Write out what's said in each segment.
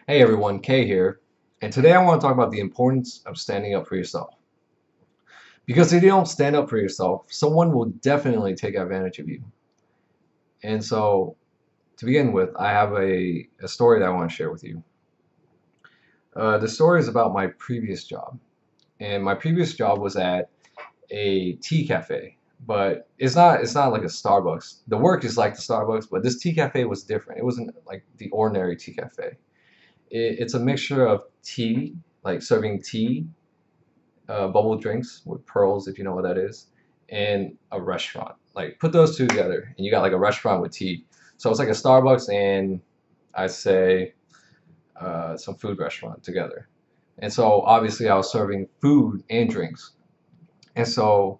Hey everyone, Kay here, and today I want to talk about the importance of standing up for yourself. Because if you don't stand up for yourself, someone will definitely take advantage of you. And so, to begin with, I have a story that I want to share with you. The story is about my previous job, and my previous job was at a tea cafe, but it's not like a Starbucks. The work is like the Starbucks, but this tea cafe was different. It wasn't like the ordinary tea cafe. It's a mixture of tea, like serving tea, bubble drinks with pearls, if you know what that is, and a restaurant. Like put those two together, and you got like a restaurant with tea. So it's like a Starbucks and I say some food restaurant together. And so obviously I was serving food and drinks. And so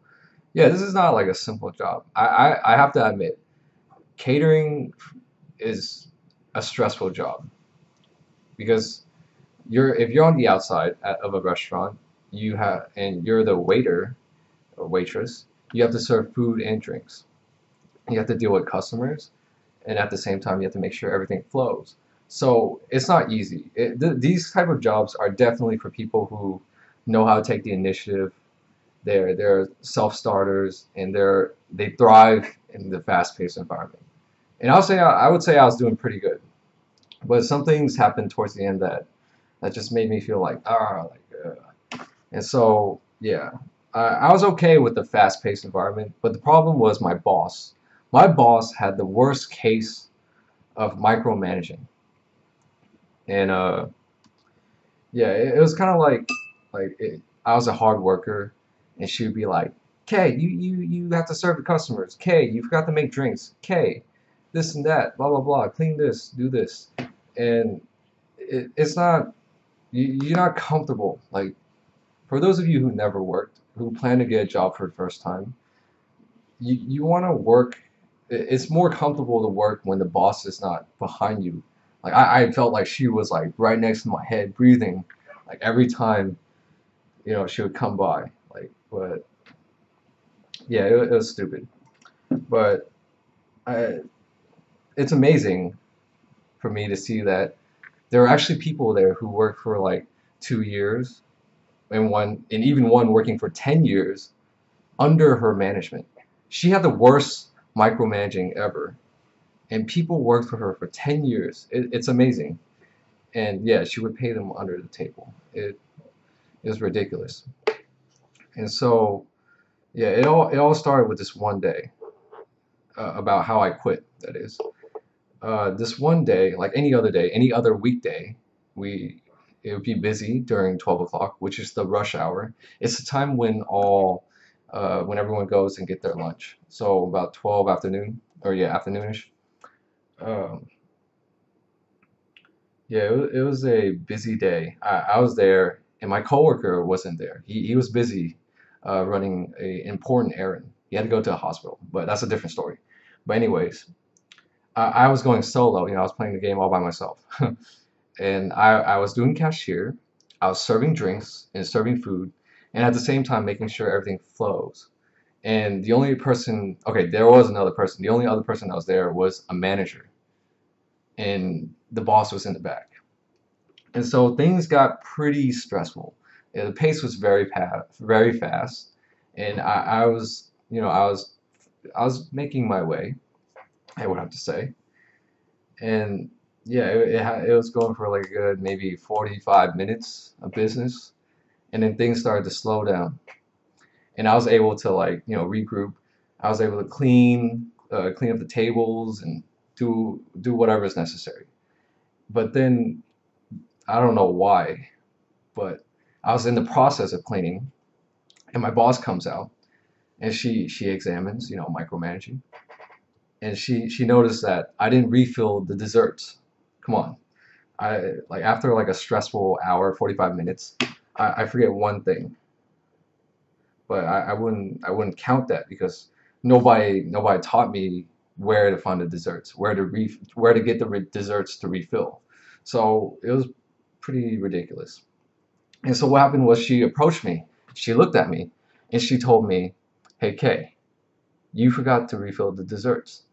yeah, this is not like a simple job. I have to admit, catering is a stressful job because if you're on the outside of a restaurant, you're the waiter or waitress, you have to serve food and drinks. You have to deal with customers, and at the same time, you have to make sure everything flows. So it's not easy. These type of jobs are definitely for people who know how to take the initiative. They're self-starters, and they thrive in the fast-paced environment. And I would say I was doing pretty good, but some things happened towards the end that just made me feel like and so, yeah, I was okay with the fast-paced environment, but the problem was my boss. My boss had the worst case of micromanaging, and yeah, it was kind of I was a hard worker, and she would be like, "Kay, you have to serve the customers. Kay, you forgot to make drinks. Kay, this and that, blah blah blah. Clean this, do this," and it's not you're not comfortable like. For those of you who never worked, who plan to get a job for the first time, you want to work. It's more comfortable to work when the boss is not behind you. Like I felt like she was like right next to my head, breathing, like every time she would come by. But yeah, it was stupid. But I, it's amazing for me to see that there are actually people there who work for like 2 years and even one working for 10 years under her management. She had the worst micromanaging ever, and people worked for her for 10 years. It's amazing. And yeah, she would pay them under the table. It is ridiculous. And so, yeah, it all started with this one day about how I quit, that is. This one day, like any other day, any other weekday, we it would be busy during 12 o'clock, which is the rush hour. It's the time when everyone goes and get their lunch. So about 12 afternoon, or yeah, afternoonish. Um, yeah, it was a busy day. I was there, and my coworker wasn't there. He was busy running a important errand. He had to go to a hospital, but that's a different story. But anyways, I was going solo. I was playing the game all by myself. And I was doing cashier, I was serving drinks and serving food, and at the same time making sure everything flows. And the only person, okay, there was another person. The only other person that was there was a manager, and the boss was in the back. And so things got pretty stressful. Yeah, the pace was very fast, and I was, I was making my way, I would have to say. And yeah, it was going for like a good maybe 45 minutes of business, and then things started to slow down, and I was able to regroup. I was able to clean up the tables and do whatever is necessary. But then I don't know why, but I was in the process of cleaning, and my boss comes out, and she examines, micromanaging, and she noticed that I didn't refill the desserts. Come on. I like after like a stressful hour, 45 minutes, I forget one thing, but I wouldn't count that because nobody taught me where to find the desserts, where to get the desserts to refill. So it was pretty ridiculous. And so what happened was she approached me, she looked at me, and she told me, "Hey Kay, you forgot to refill the desserts."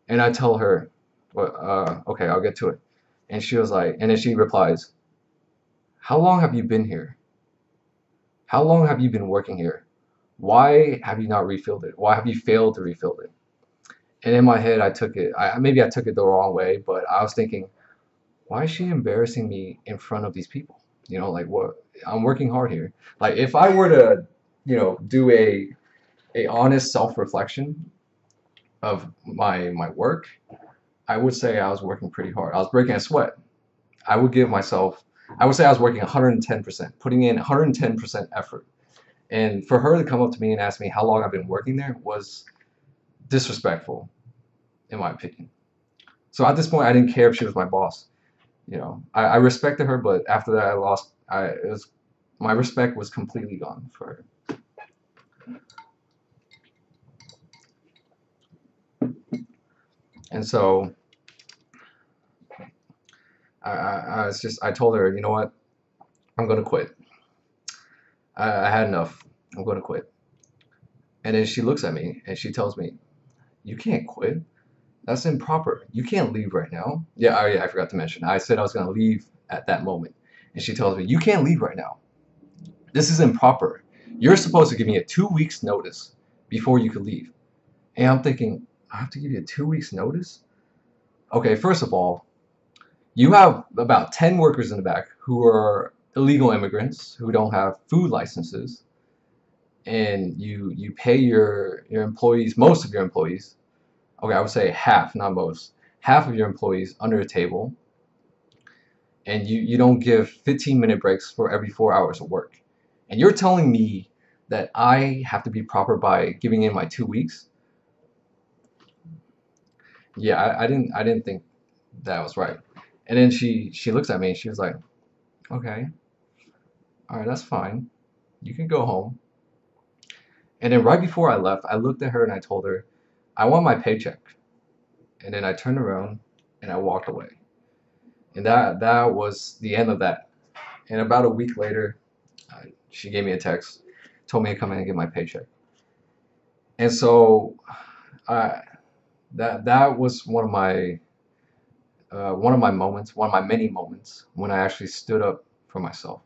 And I tell her, "Well, okay, I'll get to it." And she was like, and then she replies, "How long have you been here? How long have you been working here? Why have you not refilled it? Why have you failed to refill it?" And in my head, I took it, maybe I took it the wrong way, but I was thinking, why is she embarrassing me in front of these people? You know, like what? I'm working hard here. Like if I were to, do a honest self-reflection of my work, I would say I was working pretty hard. I was breaking a sweat. I would give myself, I would say I was working 110%, putting in 110% effort. And for her to come up to me and ask me how long I've been working there was disrespectful, in my opinion. So at this point, I didn't care if she was my boss. I respected her, but after that, my respect was completely gone for her. And so I told her, you know what, I'm gonna quit. I had enough. I'm gonna quit. And then she looks at me and she tells me, you can't quit. That's improper. You can't leave right now. Yeah, I forgot to mention. I said I was gonna leave at that moment, and she tells me, you can't leave right now. This is improper. You're supposed to give me a 2 weeks notice before you could leave. And I'm thinking, I have to give you a 2 weeks notice? Okay, first of all, you have about 10 workers in the back who are illegal immigrants who don't have food licenses, and you pay your employees, most of your employees, okay, I would say half, not most, half of your employees under a table, and you don't give 15-minute breaks for every 4 hours of work. And you're telling me that I have to be proper by giving in my 2 weeks? Yeah, I didn't think that was right. And then she looks at me and she was like, okay, all right, that's fine. You can go home. And then right before I left, I looked at her and I told her, I want my paycheck. And then I turned around and I walked away. And that was the end of that. And about a week later, she gave me a text, told me to come in and get my paycheck. And so I that was one of my moments, one of my many moments when I actually stood up for myself.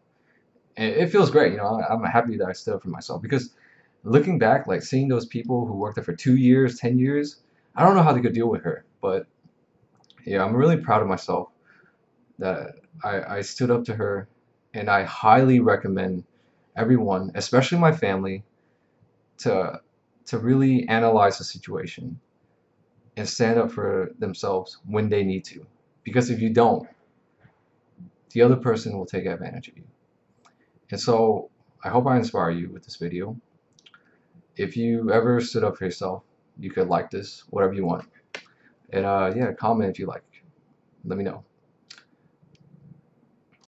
And it feels great, I'm happy that I stood up for myself because looking back, like seeing those people who worked there for 2 years, 10 years, I don't know how they could deal with her, but yeah, I'm really proud of myself that I stood up to her, and I highly recommend everyone, especially my family, to really analyze the situation and stand up for themselves when they need to. Because if you don't, the other person will take advantage of you. And so I hope I inspire you with this video. If you ever stood up for yourself, you could like this, whatever you want. And yeah, comment if you like. Let me know.